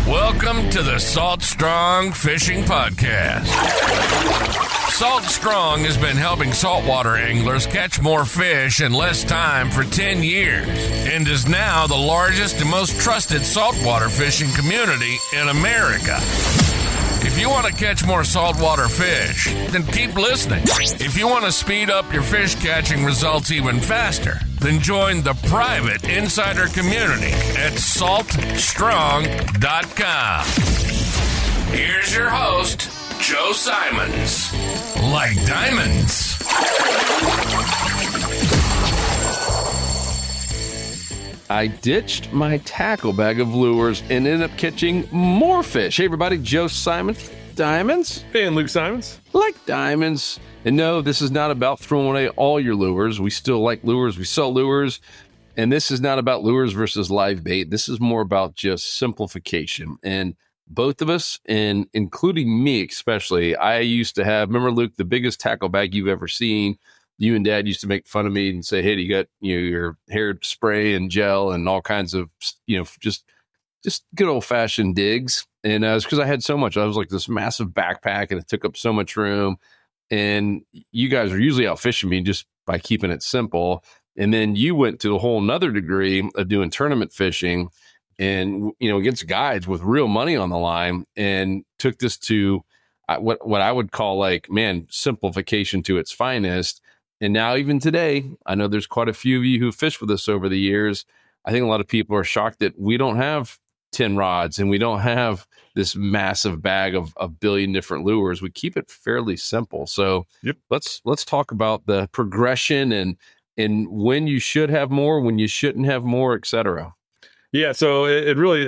Welcome to the Salt Strong Fishing Podcast. Salt Strong has been helping saltwater anglers catch more fish in less time for 10 years and is now the largest and most trusted saltwater fishing community in America. If you want to catch more saltwater fish, then keep listening. If you want to speed up your fish catching results even faster, then join the private insider community at saltstrong.com. Here's your host, Joe Simons. Like diamonds. I ditched my tackle bag of lures and ended up catching more fish. Hey everybody, Joe Simons, diamonds. And Luke Simons. Like diamonds. And no, this is not about throwing away all your lures. We still like lures. We sell lures. And this is not about lures versus live bait. This is more about just simplification. And both of us, and including me especially, I used to have, remember Luke, the biggest tackle bag you've ever seen. You and Dad used to make fun of me and say, hey, you got your hair spray and gel and all kinds of, just good old fashioned digs. And it's because I had so much. I was like this massive backpack and it took up so much room. And you guys are usually out fishing me just by keeping it simple. And then you went to a whole nother degree of doing tournament fishing and, against guides with real money on the line, and took this to what I would call simplification to its finest. And now even today, I know there's quite a few of you who fish with us over the years. I think a lot of people are shocked that we don't have 10 rods and we don't have this massive bag of a billion different lures. We keep it fairly simple. So let's talk about the progression and when you should have more, when you shouldn't have more, et cetera. Yeah, so it really,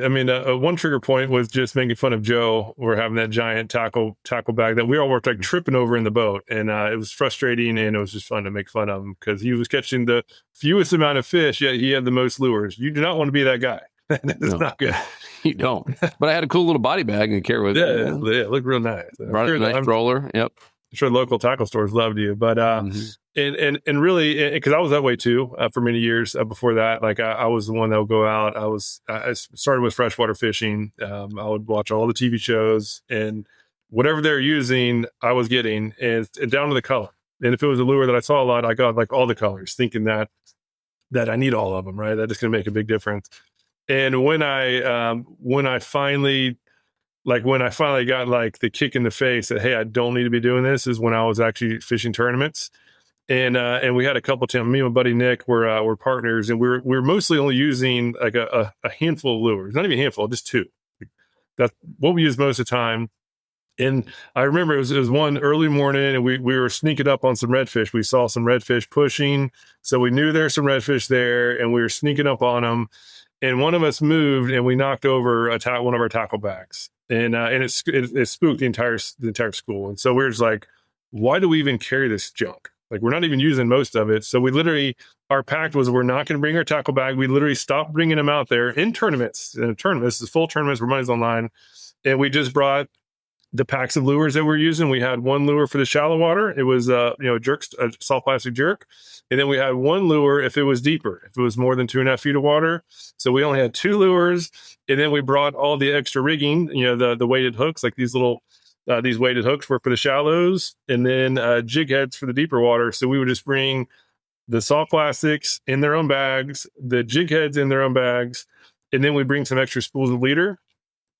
one trigger point was just making fun of Joe. We're having that giant tackle bag that we all were tripping over in the boat. And it was frustrating, and it was just fun to make fun of him because he was catching the fewest amount of fish, yet he had the most lures. You do not want to be that guy. It's not good. You don't. But I had a cool little body bag and carry with it. Yeah, it looked real nice. Brought a nice stroller. Yep. I'm sure local tackle stores loved you, but and really, because I was that way too for many years before that. Like I was the one that would go out. I started with freshwater fishing. I would watch all the TV shows, and whatever they're using, I was getting, and down to the color. And if it was a lure that I saw a lot, I got like all the colors, thinking that I need all of them, right? That is going to make a big difference. And when I finally got like the kick in the face that, hey, I don't need to be doing this, is when I was actually fishing tournaments. And we had a couple times, me and my buddy Nick were partners, and we were mostly only using like a handful of lures, not even a handful, just two. That's what we use most of the time. And I remember it was one early morning, and we were sneaking up on some redfish. We saw some redfish pushing, so we knew there's some redfish there, and we were sneaking up on them. And one of us moved, and we knocked over one of our tackle bags, and it spooked the entire school. And so we were just like, why do we even carry this junk? Like, we're not even using most of it. So we literally, our pact was, we're not going to bring our tackle bag. We literally stopped bringing them out there in tournaments. This is full tournaments where money's online, and we just brought the packs of lures that we're using. We had one lure for the shallow water. It was a soft plastic jerk. And then we had one lure if it was deeper, if it was more than 2.5 feet of water. So we only had two lures. And then we brought all the extra rigging, the weighted hooks, like these little, these weighted hooks were for the shallows, and then jig heads for the deeper water. So we would just bring the soft plastics in their own bags, the jig heads in their own bags, and then we bring some extra spools of leader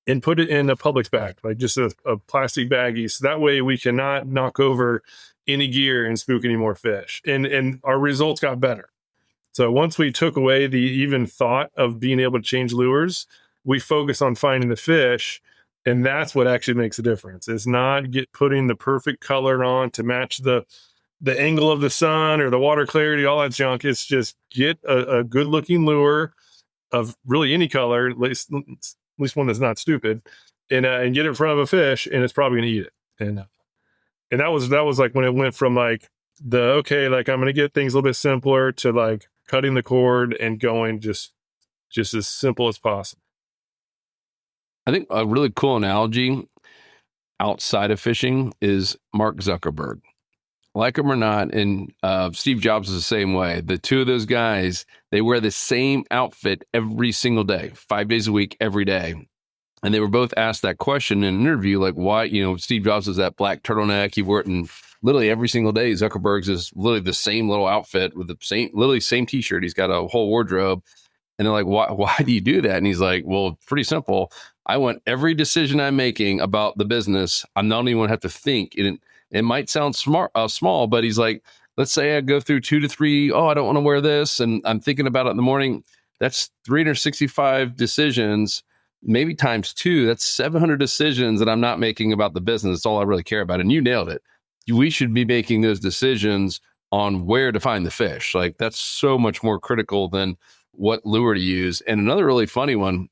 and put it in a Publix bag, like just a plastic baggie. So that way we cannot knock over any gear and spook any more fish. And our results got better. So once we took away the even thought of being able to change lures, we focus on finding the fish. And that's what actually makes a difference. It's not putting the perfect color on to match the angle of the sun or the water clarity, all that junk. It's just get a good looking lure of really any color, at least one that's not stupid, and get it in front of a fish, and it's probably going to eat it. And that was like when it went from like I'm going to get things a little bit simpler to like cutting the cord and going just as simple as possible. I think a really cool analogy outside of fishing is Mark Zuckerberg. Like him or not, and Steve Jobs is the same way. The two of those guys, they wear the same outfit every single day, 5 days a week, every day. And they were both asked that question in an interview, like, why, Steve Jobs has that black turtleneck. He wore it in literally every single day. Zuckerberg's is literally the same little outfit with the same t-shirt. He's got a whole wardrobe. And they're like, why do you do that? And he's like, well, pretty simple. I want every decision I'm making about the business, I'm not even going to have to think. It might sound small, but he's like, let's say I go through 2 to 3, I don't want to wear this, and I'm thinking about it in the morning. That's 365 decisions, maybe times 2. That's 700 decisions that I'm not making about the business. That's all I really care about. And you nailed it. We should be making those decisions on where to find the fish. Like, that's so much more critical than what lure to use. And another really funny one,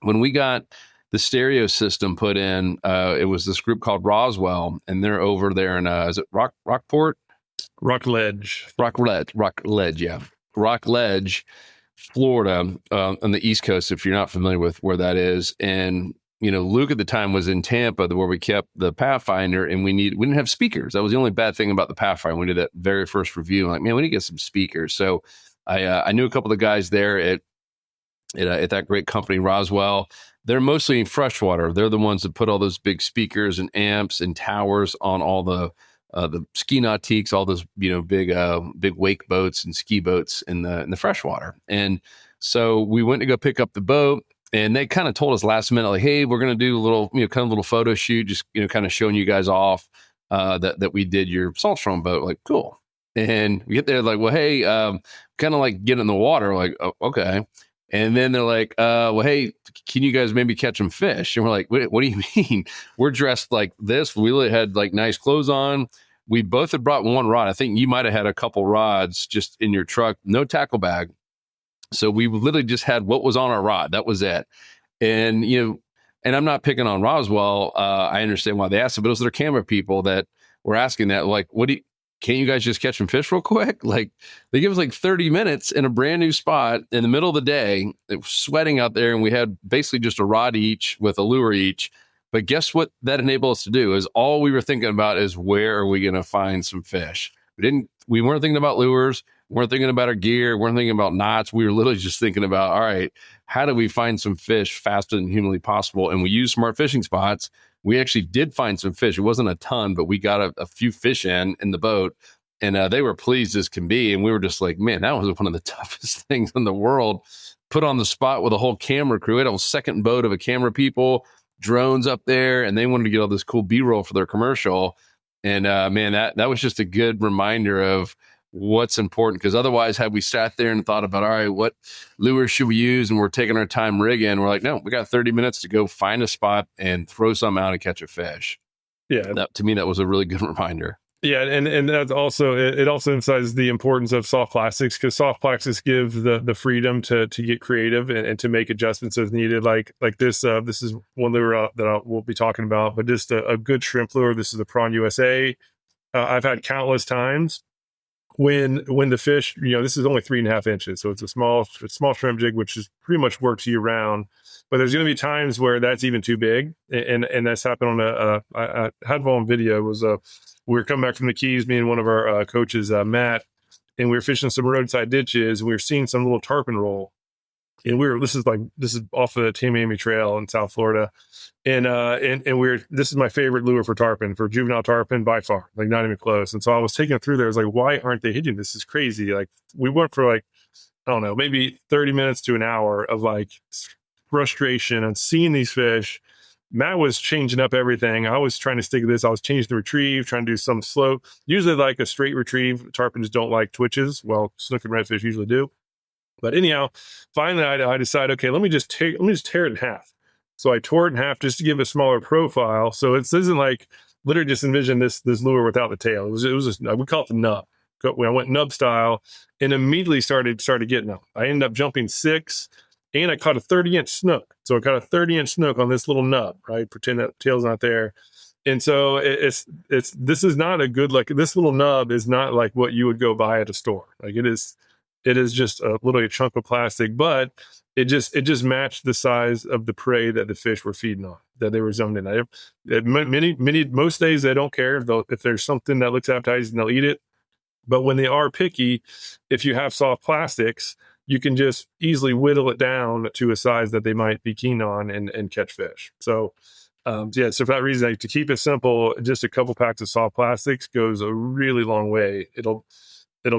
when we got the stereo system put in, it was this group called Roswell, and they're over there in, is it Rockport? Rockledge, yeah. Rockledge, Florida, on the East Coast, if you're not familiar with where that is. And, Luke at the time was in Tampa, where we kept the Pathfinder, and we didn't have speakers. That was the only bad thing about the Pathfinder. We did that very first review. I'm like, man, we need to get some speakers. So I knew a couple of the guys there at that great company, Roswell. They're mostly in freshwater. They're the ones that put all those big speakers and amps and towers on all the ski nautiques, all those big wake boats and ski boats in the freshwater. And so we went to go pick up the boat, and they kind of told us last minute, like, hey, we're going to do a little little photo shoot, just kind of showing you guys off that we did your Saltstrong boat. Like, cool. And we get there, like, well, hey, kind of like get in the water, like, oh, okay. And then they're like, well, hey, can you guys maybe catch some fish? And we're like, what do you mean? We're dressed like this. We really had like nice clothes on. We both had brought one rod. I think you might have had a couple rods just in your truck, no tackle bag. So we literally just had what was on our rod. That was it. And, and I'm not picking on Roswell. I understand why they asked it, but it was their camera people that were asking that, like, can't you guys just catch some fish real quick? Like, they give us like 30 minutes in a brand new spot in the middle of the day. It was sweating out there, and we had basically just a rod each with a lure each. But guess what that enabled us to do is all we were thinking about is, where are we going to find some fish? We weren't thinking about lures. We weren't thinking about our gear. We weren't thinking about knots. We were literally just thinking about, all right, how do we find some fish faster than humanly possible? And we used Smart Fishing Spots. We actually did find some fish. It wasn't a ton, but we got a few fish in the boat, and they were pleased as can be. And we were just like, man, that was one of the toughest things in the world. Put on the spot with a whole camera crew. We had a whole second boat of a camera people, drones up there, and they wanted to get all this cool B-roll for their commercial. And man, that was just a good reminder of what's important, because otherwise, had we sat there and thought about, all right, what lure should we use, and we're taking our time rigging, we're like, no, we got 30 minutes to go find a spot and throw some out and catch a fish. Yeah, to me, that was a really good reminder. Yeah, and that's also, it also emphasizes the importance of soft plastics, because soft plastics give the freedom to get creative and to make adjustments as needed. Like this is one lure that we'll be talking about, but just a good shrimp lure. This is the Prawn USA. I've had countless times when the fish, this is only 3.5 inches, so it's a small shrimp jig, which is pretty much works year round. But there's going to be times where that's even too big, and that's happened on I had one on video. We were coming back from the Keys, me and one of our coaches, Matt, and we were fishing some roadside ditches, and we were seeing some little tarpon roll. And this is off of the Tamiami Trail in South Florida. And this is my favorite lure for tarpon, for juvenile tarpon by far, like not even close. And so I was taking it through there. I was like, why aren't they hitting? This is crazy. Like, we went for I don't know, maybe 30 minutes to an hour of like frustration and seeing these fish. Matt was changing up everything. I was trying to stick to this. I was changing the retrieve, trying to do some slow, usually like a straight retrieve. Tarpons don't like twitches. Well, snook and redfish usually do. But anyhow, finally I decided, okay, let me just tear it in half. So I tore it in half just to give a smaller profile. So it isn't like, literally just envision this lure without the tail. It was we call it the nub. I went nub style and immediately started getting them. I ended up jumping 6, and I caught a 30-inch snook. So I caught a 30-inch snook on this little nub, right? Pretend that tail's not there. And so this is not a good, like, this little nub is not like what you would go buy at a store. Like, it is just literally a chunk of plastic, but it just matched the size of the prey that the fish were feeding on, that they were zoned in. Most days they don't care if there's something that looks appetizing, they'll eat it. But when they are picky, if you have soft plastics, you can just easily whittle it down to a size that they might be keen on and catch fish. So, so for that reason, like, to keep it simple, just a couple packs of soft plastics goes a really long way. It'll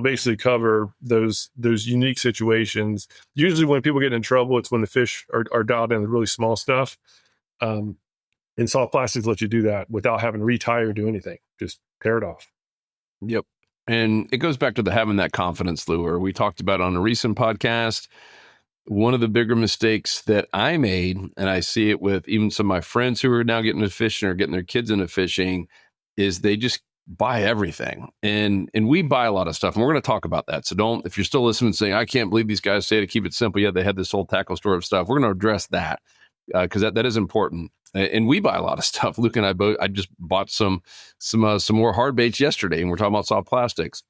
basically cover those unique situations. Usually when people get in trouble, it's when the fish are dialed in the really small stuff. And soft plastics let you do that without having to retie or do anything. Just tear it off. Yep. And it goes back to having that confidence lure. We talked about on a recent podcast. One of the bigger mistakes that I made, and I see it with even some of my friends who are now getting into fishing or getting their kids into fishing, is they just buy everything. And we buy a lot of stuff, and we're going to talk about that. So if you're still listening and saying, I can't believe these guys say to keep it simple. Yeah, they had this whole tackle store of stuff. We're going to address that because that is important. And we buy a lot of stuff. Luke and I just bought some more hard baits yesterday, and we're talking about soft plastics.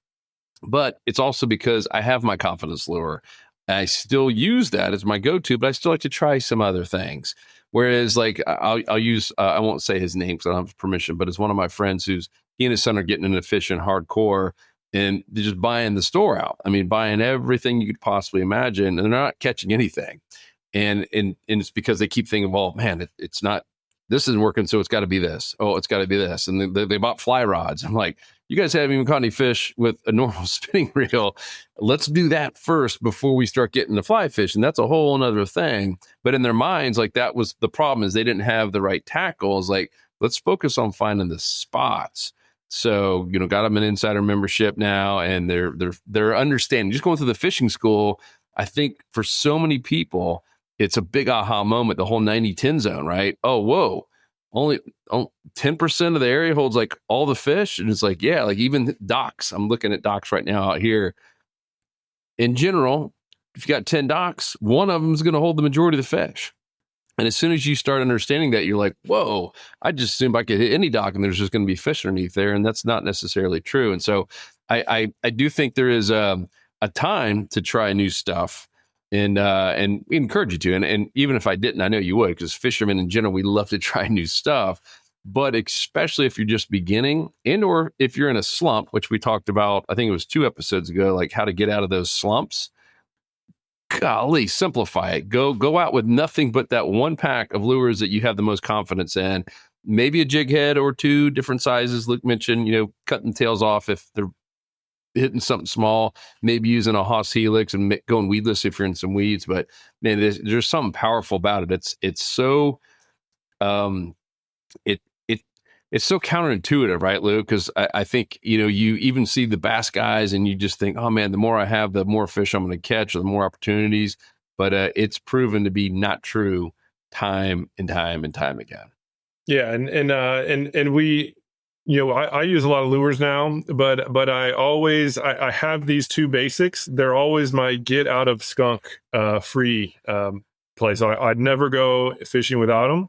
But it's also because I have my confidence lure. I still use that as my go-to, but I still like to try some other things. Whereas, like, I'll use, I won't say his name because I don't have permission, but it's one of my friends he and his son are getting into fishing hardcore, and they're just buying the store out. I mean, buying everything you could possibly imagine, and they're not catching anything. And it's because they keep thinking, well, man, it's not, this isn't working, so it's got to be this. Oh, it's got to be this. And they bought fly rods. I'm like, you guys haven't even caught any fish with a normal spinning reel. Let's do that first before we start getting the fly fish. And that's a whole other thing. But in their minds, like, that was the problem, is they didn't have the right tackles. Like, let's focus on finding the spots. So, got them an insider membership now, and they're understanding. Just going through the fishing school, I think for so many people, it's a big aha moment, the whole 90-10 zone, right? Oh, whoa. Only 10% of the area holds like all the fish. And it's like, yeah, like even docks. I'm looking at docks right now out here. In general, if you got 10 docks, one of them is going to hold the majority of the fish. And as soon as you start understanding that, you're like, whoa, I just assumed I could hit any dock and there's just going to be fish underneath there. And that's not necessarily true. And so I do think there is a time to try new stuff. And we encourage you to. And even if I didn't, I know you would, because fishermen in general, we love to try new stuff. But especially if you're just beginning, and or if you're in a slump, which we talked about, I think it was 2 episodes ago, like how to get out of those slumps. Golly, simplify it. Go out with nothing but that one pack of lures that you have the most confidence in. Maybe a jig head or 2 different sizes. Luke mentioned, cutting tails off if they're hitting something small, maybe using a Haas Helix and going weedless if you're in some weeds. But man, there's something powerful about it. It's so it's so counterintuitive, right, Luke? Because I think you even see the bass guys and you just think, oh man, the more I have, the more fish I'm going to catch, or the more opportunities. But it's proven to be not true time and time and time again. Yeah, and we. I use a lot of lures now, but I have these 2 basics. They're always my get out of skunk free place. I'd never go fishing without them.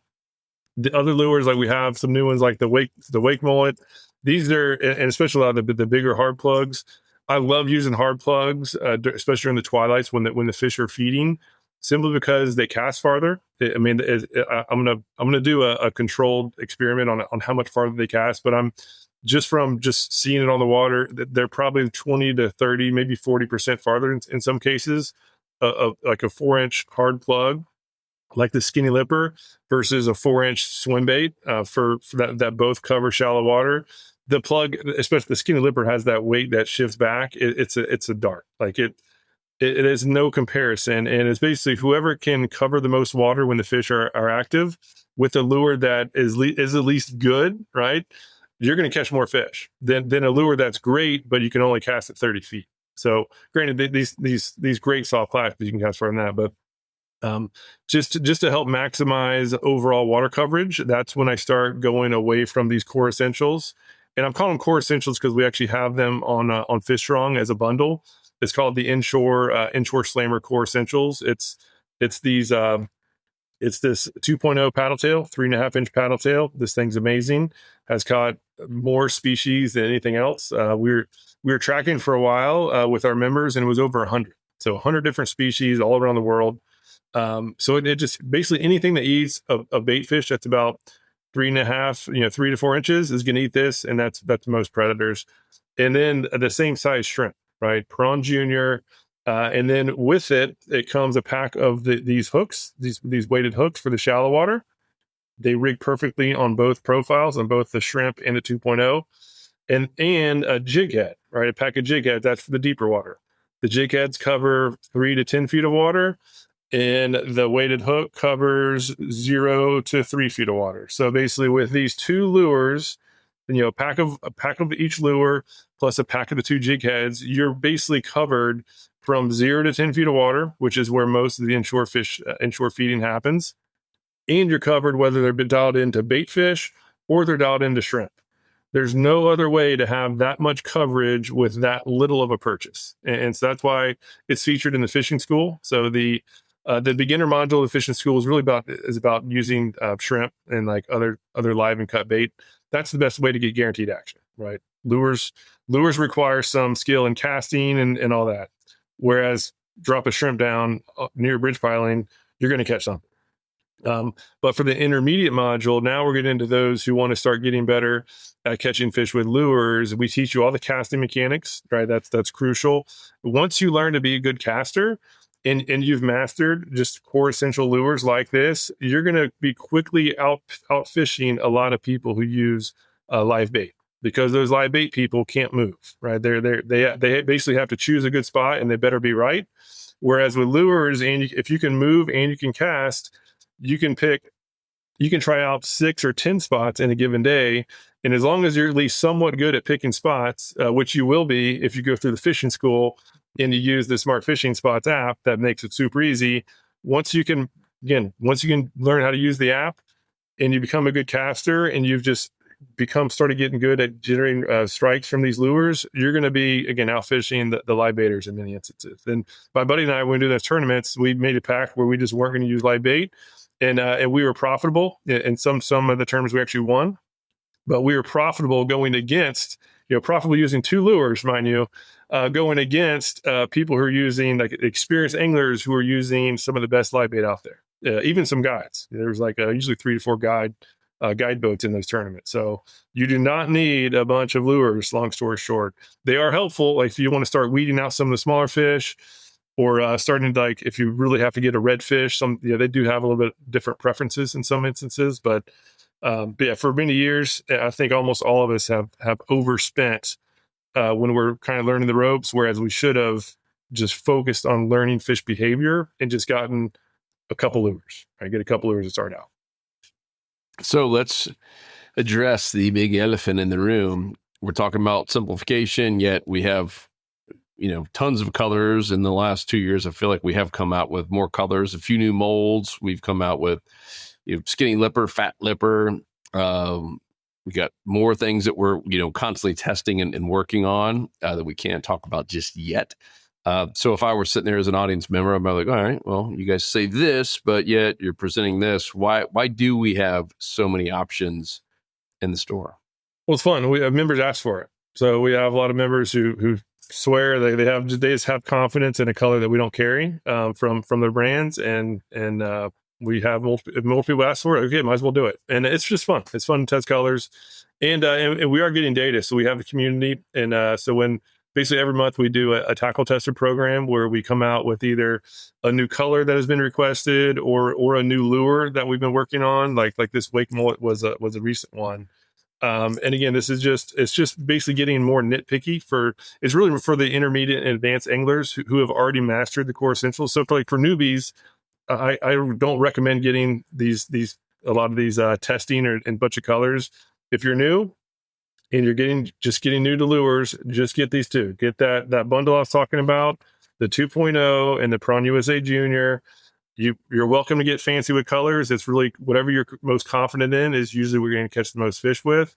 The other lures, like we have some new ones like the Wake Mullet. These are, and especially a lot of the bigger hard plugs. I love using hard plugs, especially during the twilights when the fish are feeding, simply because they cast farther. I'm gonna do a controlled experiment on how much farther they cast, but I'm just seeing it on the water, they're probably 20 to 30, maybe 40% farther in some cases, like a 4-inch hard plug, like the Skinny Lipper, versus a 4-inch swim bait for that both cover shallow water. The plug, especially the Skinny Lipper, has that weight that shifts back. It's a dart. Like it is no comparison. And it's basically whoever can cover the most water when the fish are active with a lure that is at least good, right? You're going to catch more fish than a lure that's great, but you can only cast at 30 feet. So granted, these great soft plastics, you can cast farther than that, but just to help maximize overall water coverage, that's when I start going away from these core essentials. And I'm calling them core essentials because we actually have them on Fish Strong as a bundle. It's called the Inshore Slammer Core Essentials. It's this 2.0 paddle tail, 3.5-inch paddle tail. This thing's amazing. Has caught more species than anything else. We were tracking for a while with our members, and it was over 100. So 100 different species all around the world. So it just basically anything that eats a bait fish that's about 3.5, 3 to 4 inches is going to eat this, and that's most predators. And then the same size shrimp, right? Prawn Junior, And then with it, it comes a pack of these hooks, these weighted hooks for the shallow water. They rig perfectly on both profiles, on both the shrimp and the 2.0, and a jig head, right? A pack of jig heads, that's for the deeper water. The jig heads cover 3 to 10 feet of water, and the weighted hook covers 0 to 3 feet of water. So basically, with these two lures, a pack of each lure plus a pack of the 2 jig heads, you're basically covered from 0 to 10 feet of water, which is where most of the inshore feeding happens. And you're covered whether they're dialed into bait fish or they're dialed into shrimp. There's no other way to have that much coverage with that little of a purchase. And so that's why it's featured in the fishing school. So the beginner module of the fishing school is about using shrimp and like other live and cut bait. That's the best way to get guaranteed action, right? Lures require some skill in casting and all that. Whereas drop a shrimp down near bridge piling, you're going to catch something. But for the intermediate module, now we're getting into those who want to start getting better at catching fish with lures. We teach you all the casting mechanics, right? That's crucial. Once you learn to be a good caster and you've mastered just core essential lures like this, you're going to be quickly out fishing a lot of people who use live bait, because those live bait people can't move, right? They basically have to choose a good spot, and they better be right. Whereas with lures, if you can move and you can cast, you can try out 6 or 10 spots in a given day. And as long as you're at least somewhat good at picking spots, which you will be if you go through the fishing school and you use the Smart Fishing Spots app, that makes it super easy. Once you can learn how to use the app and you become a good caster and you've just started getting good at generating strikes from these lures, you're going to be, again, out fishing the live baiters in many instances. And my buddy and I, when we do those tournaments, we made a pack where we just weren't going to use live bait. And we were profitable in some of the tournaments. We actually won, but we were profitable going against, profitable using 2 lures, mind you, going against people who are using, like, experienced anglers who are using some of the best live bait out there. Even some guides. There's like usually 3 to 4 guide boats in those tournaments. So you do not need a bunch of lures. Long story short, they are helpful. Like if you want to start weeding out some of the smaller fish, or starting to, like, if you really have to get a redfish, they do have a little bit different preferences in some instances. But yeah, for many years, I think almost all of us have overspent when we're kind of learning the ropes, whereas we should have just focused on learning fish behavior and just gotten a couple lures. Right? Get a couple lures to start out. So let's address the big elephant in the room. We're talking about simplification, yet we have tons of colors. In the last 2 years, I feel like we have come out with more colors, a few new molds. We've come out with skinny lipper, fat lipper. We got more things that we're constantly testing and working on that we can't talk about just yet. So if I were sitting there as an audience member, I'd be like, all right, well, you guys say this, but yet you're presenting this. Why do we have so many options in the store? Well, it's fun. We have members ask for it. So we have a lot of members who swear they just have confidence in a color that we don't carry from their brands, and we have more people ask for it. Okay, might as well do it, and it's just fun. It's fun to test colors, and we are getting data. So we have the community, and so when basically every month we do a tackle tester program where we come out with either a new color that has been requested or a new lure that we've been working on, like this wake mullet was a recent one. And again, it's just basically getting more nitpicky it's really for the intermediate and advanced anglers who have already mastered the core essentials. So for newbies, I don't recommend getting a lot of these testing and bunch of colors. If you're new and you're getting new to lures, just get these 2. Get that bundle I was talking about, the 2.0 and the Prawn USA Junior. You're welcome to get fancy with colors. It's really whatever you're most confident in is usually we're going to catch the most fish with.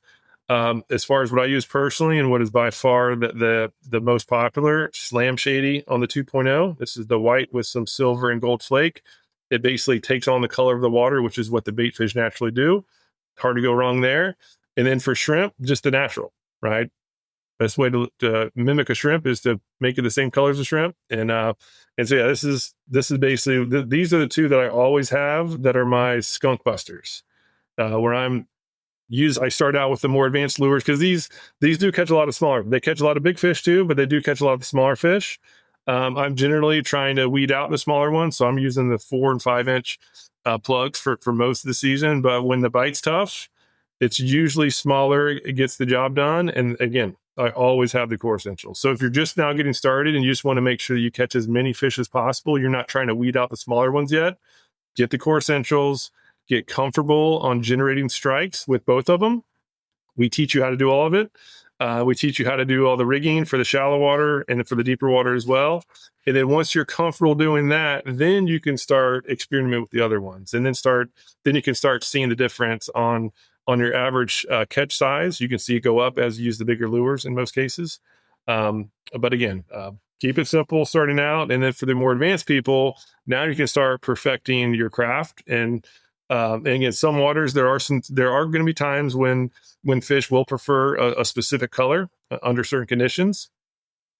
As far as what I use personally and what is by far the most popular, Slam Shady on the 2.0. This is the white with some silver and gold flake. It basically takes on the color of the water, which is what the bait fish naturally do. Hard to go wrong there. And then for shrimp, just the natural, right? Best way to mimic a shrimp is to make it the same colors as shrimp. And so yeah, this is basically these are the 2 that I always have that are my skunk busters. Where I start out with the more advanced lures because these do catch a lot of smaller. They catch a lot of big fish too, but they do catch a lot of the smaller fish. I'm generally trying to weed out the smaller ones, so I'm using the 4 and 5 inch plugs for most of the season. But when the bite's tough, it's usually smaller. It gets the job done. And again, I always have the core essentials. So if you're just now getting started and you just want to make sure you catch as many fish as possible, you're not trying to weed out the smaller ones yet, get the core essentials, get comfortable on generating strikes with both of them. We teach you how to do all of it. We teach you how to do all the rigging for the shallow water and for the deeper water as well. And then once you're comfortable doing that, then you can start experimenting with the other ones, and then you can start seeing the difference on your average catch size. You can see it go up as you use the bigger lures in most cases. But again, keep it simple starting out. And then for the more advanced people, now you can start perfecting your craft. And again, some waters, there are going to be times when fish will prefer a specific color under certain conditions.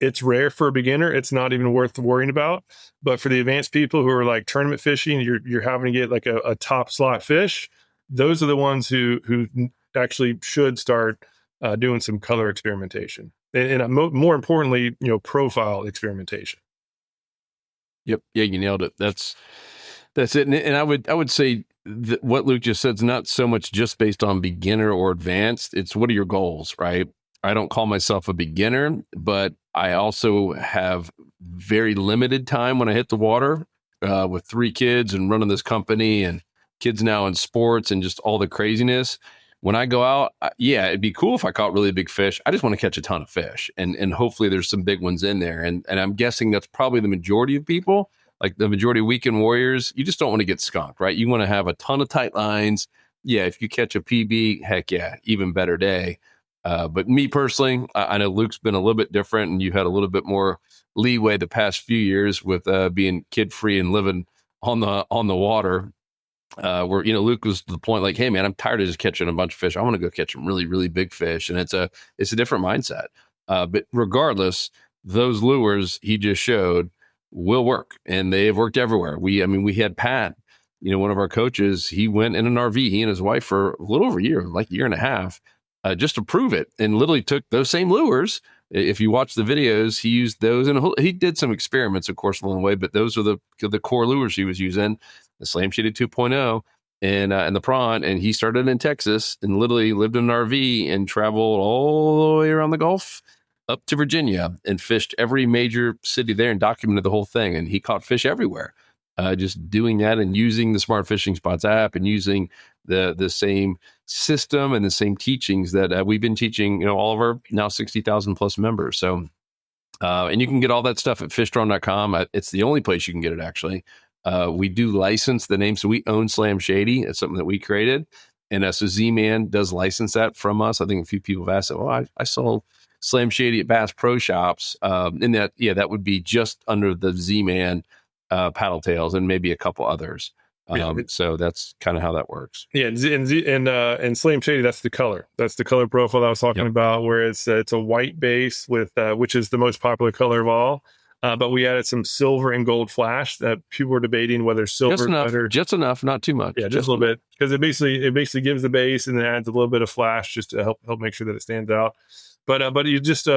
It's rare for a beginner. It's not even worth worrying about. But for the advanced people who are like tournament fishing, you're having to get like a top slot fish. Those are the ones who actually should start doing some color experimentation, and more importantly, profile experimentation. Yep. Yeah, you nailed it. That's it. And I would say that what Luke just said is not so much just based on beginner or advanced. It's what are your goals, right? I don't call myself a beginner, but I also have very limited time when I hit the water with 3 kids and running this company and kids now in sports and just all the craziness. When I go out, yeah, it'd be cool if I caught really big fish. I just want to catch a ton of fish, and hopefully there's some big ones in there. And I'm guessing that's probably the majority of people, like the majority of weekend warriors. You just don't want to get skunked, right? You want to have a ton of tight lines. Yeah, if you catch a PB, heck yeah, even better day. But me personally, I know Luke's been a little bit different, and you had a little bit more leeway the past few years with being kid free and living on the water. Where Luke was to the point like, hey man, I'm tired of just catching a bunch of fish. I want to go catch some really, really big fish, and it's a different mindset. But regardless, those lures he just showed will work, and they've worked everywhere. We had Pat, one of our coaches. He went in an RV, he and his wife, for a little over a year, like a year and a half, just to prove it, and literally took those same lures. If you watch the videos, he used those, and he did some experiments, of course, along the way. But those are the core lures he was using. The Slam Shady 2.0 and the prawn, and he started in Texas and literally lived in an RV and traveled all the way around the Gulf up to Virginia and fished every major city there and documented the whole thing. And he caught fish everywhere, just doing that and using the Smart Fishing Spots app and using the same system and the same teachings that we've been teaching, all of our now 60,000 plus members. So, and you can get all that stuff at fishdrawn.com. It's the only place you can get it, actually. We do license the name, so we own Slam Shady. It's something that we created, and so Z-Man does license that from us. I think a few people have asked, I saw Slam Shady at Bass Pro Shops, and that would be just under the Z-Man paddle tails and maybe a couple others. So that's kind of how that works. Yeah, and Slam Shady, that's the color. That's the color profile that I was talking about, where it's a white base with which is the most popular color of all. But we added some silver and gold flash that people were debating whether silver just enough, not too much. Yeah, just a little bit, because it basically gives the base and then adds a little bit of flash just to help make sure that it stands out. But you just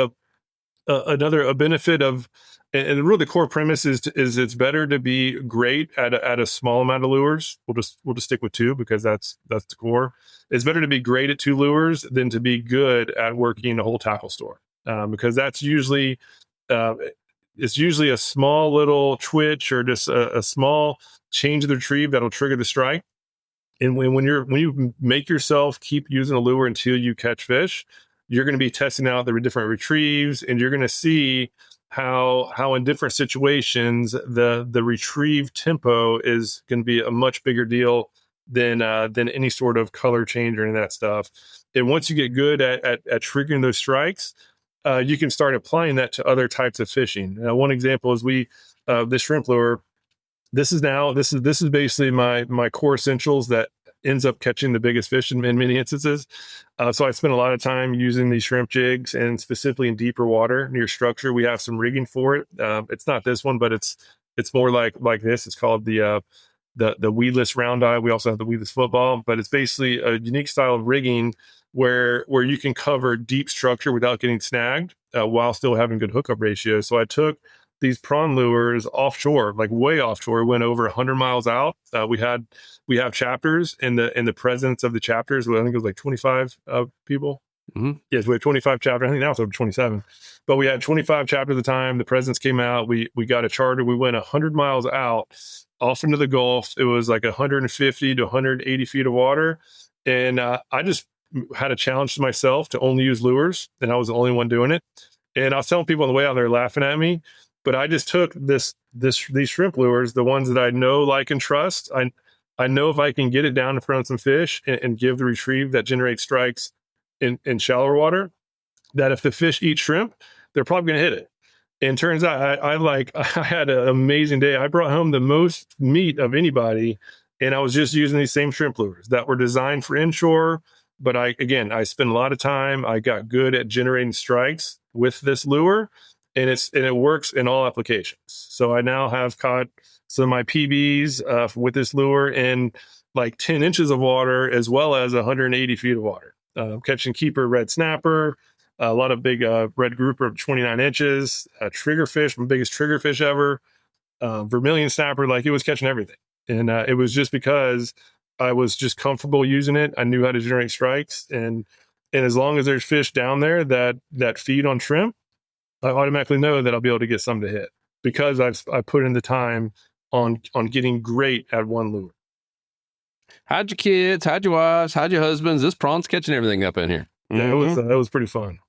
another benefit of, and really the core premise is it's better to be great at a small amount of lures. We'll just stick with 2 because that's the core. It's better to be great at 2 lures than to be good at working a whole tackle store, because that's usually. It's usually a small little twitch or just a small change of the retrieve that'll trigger the strike. And when you make yourself keep using a lure until you catch fish, you're going to be testing out the different retrieves, and you're going to see how in different situations the retrieve tempo is going to be a much bigger deal than any sort of color change or any of that stuff. And once you get good at triggering those strikes, you can start applying that to other types of fishing. One example is this shrimp lure. This is basically my core essentials that ends up catching the biggest fish in many instances. So I spend a lot of time using these shrimp jigs, and specifically in deeper water near structure. We have some rigging for it. It's not this one, but it's more like this. It's called the weedless round eye. We also have the weedless football, but it's basically a unique style of rigging where you can cover deep structure without getting snagged while still having good hookup ratio. So I took these prawn lures offshore, like way offshore. We went over 100 miles out. We have chapters in the presence of the chapters. I think it was like 25 people. Mm-hmm. Yes, we had 25 chapters. I think now it's over 27. But we had 25 chapters at the time. The presidents came out. We got a charter. We went 100 miles out off into the Gulf. It was like 150 to 180 feet of water. And I just had a challenge to myself to only use lures. And I was the only one doing it. And I was telling people on the way out there laughing at me. But I just took these shrimp lures, the ones that I know, like, and trust. I know if I can get it down in front of some fish and give the retrieve that generates strikes in shallower water, that if the fish eat shrimp, they're probably going to hit it. And turns out I had an amazing day. I brought home the most meat of anybody, and I was just using these same shrimp lures that were designed for inshore. But I spent a lot of time. I got good at generating strikes with this lure, and it works in all applications. So I now have caught some of my PBs with this lure in like 10 inches of water, as well as 180 feet of water. Catching keeper red snapper, a lot of big red grouper of 29 inches, triggerfish, my biggest triggerfish ever, vermilion snapper. Like, it was catching everything. And it was just because I was just comfortable using it. I knew how to generate strikes. And as long as there's fish down there that feed on shrimp, I automatically know that I'll be able to get some to hit, because I put in the time on getting great at one lure. How'd your kids? How'd your wives? How'd your husbands? This prawn's catching everything up in here. Yeah, that was pretty fun.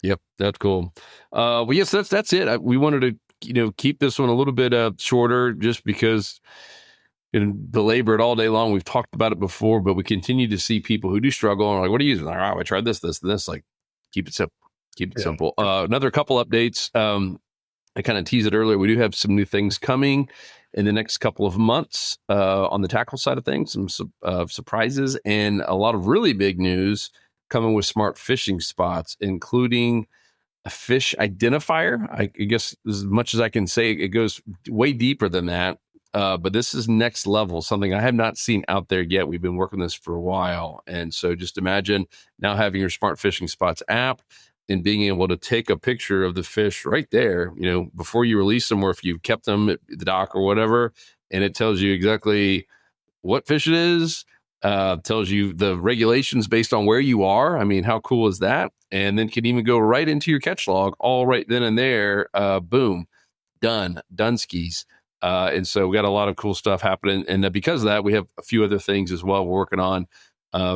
Yep, that's cool. Well, yes, that's it. We wanted to keep this one a little bit shorter, just because belabor it all day long. We've talked about it before, but we continue to see people who do struggle and are like, "What are you using?" Like, "Oh, I tried this, and this." Like, keep it simple. Keep it simple. Another couple updates. I kind of teased it earlier. We do have some new things coming in the next couple of months on the tackle side of things, some surprises, and a lot of really big news coming with smart fishing spots, including a fish identifier. I guess as much as I can say, it goes way deeper than that. But this is next level, something I have not seen out there yet. We've been working this for a while. And so just imagine now having your Smart Fishing Spots app and being able to take a picture of the fish right there, before you release them, or if you kept them at the dock or whatever, and it tells you exactly what fish it is, tells you the regulations based on where you are. I mean, how cool is that? And then can even go right into your catch log, all right then and there. Boom, done skis. And so we got a lot of cool stuff happening. And because of that, we have a few other things as well we're working on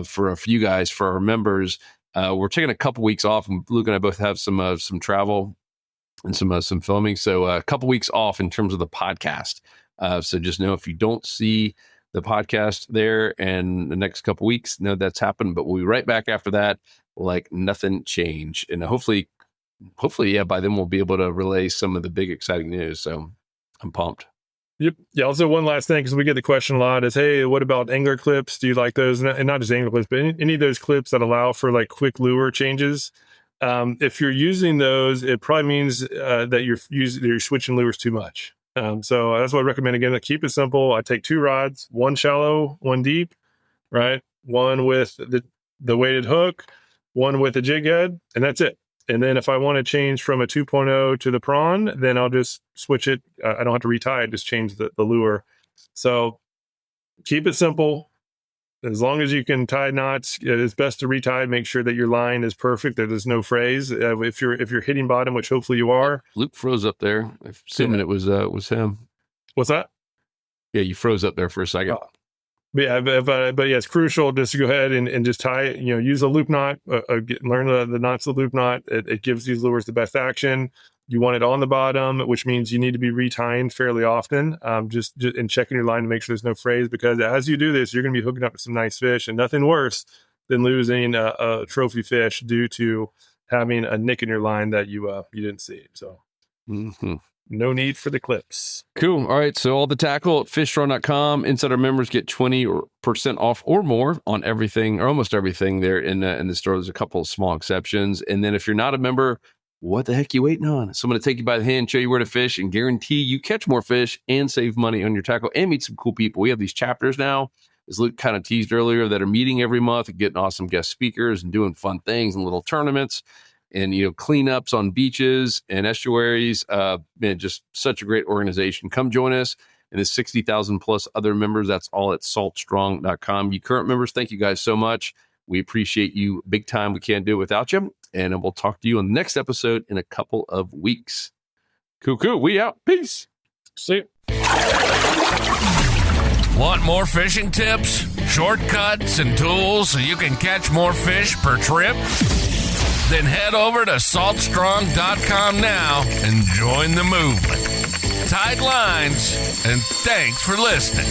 for a few guys, for our members. We're taking a couple weeks off, and Luke and I both have some travel and some filming. So a couple weeks off in terms of the podcast. So just know, if you don't see the podcast there and the next couple weeks, know that's happened, but we'll be right back after that, like nothing changed. And hopefully, yeah, by then we'll be able to relay some of the big exciting news. So I'm pumped. Yep. Yeah. Also, one last thing, because we get the question a lot, is, hey, what about angler clips? Do you like those? And not just angler clips, but any of those clips that allow for like quick lure changes. If you're using those, it probably means that you're switching lures too much. So that's what I recommend. Again, keep it simple. I take 2 rods, one shallow, one deep, right? One with the weighted hook, one with the jig head, and that's it. And then if I want to change from a 2.0 to the prawn, then I'll just switch it. I don't have to retie it, just change the lure. So keep it simple. As long as you can tie knots, it's best to retie. Make sure that your line is perfect, that there's no frays. If you're hitting bottom, which hopefully you are. Luke froze up there, assuming it was him. What's that? Yeah, you froze up there for a second. But yeah, it's crucial just to go ahead and just tie it. Use a loop knot. Learn the knots of the loop knot. It gives these lures the best action. You want it on the bottom, which means you need to be retying fairly often. Just and checking your line to make sure there's no frays, because as you do this, you're going to be hooking up to some nice fish, and nothing worse than losing a trophy fish due to having a nick in your line that you didn't see. So. Mm-hmm. No need for the clips. Cool. All right. So all the tackle at fishstrong.com. Insider members get 20% off or more on everything, or almost everything there in the store. There's a couple of small exceptions. And then if you're not a member, what the heck you waiting on? Someone to take you by the hand, show you where to fish, and guarantee you catch more fish and save money on your tackle and meet some cool people. We have these chapters now, as Luke kind of teased earlier, that are meeting every month and getting awesome guest speakers and doing fun things and little tournaments. and cleanups on beaches and estuaries. Man, just such a great organization. Come join us and the 60,000 plus other members. That's all at saltstrong.com. You current members, thank you guys so much. We appreciate you big time. We can't do it without you. And we'll talk to you on the next episode in a couple of weeks. Cool. We out. Peace. See you. Want more fishing tips, shortcuts, and tools so you can catch more fish per trip? Then head over to saltstrong.com now and join the movement. Tight lines, and thanks for listening.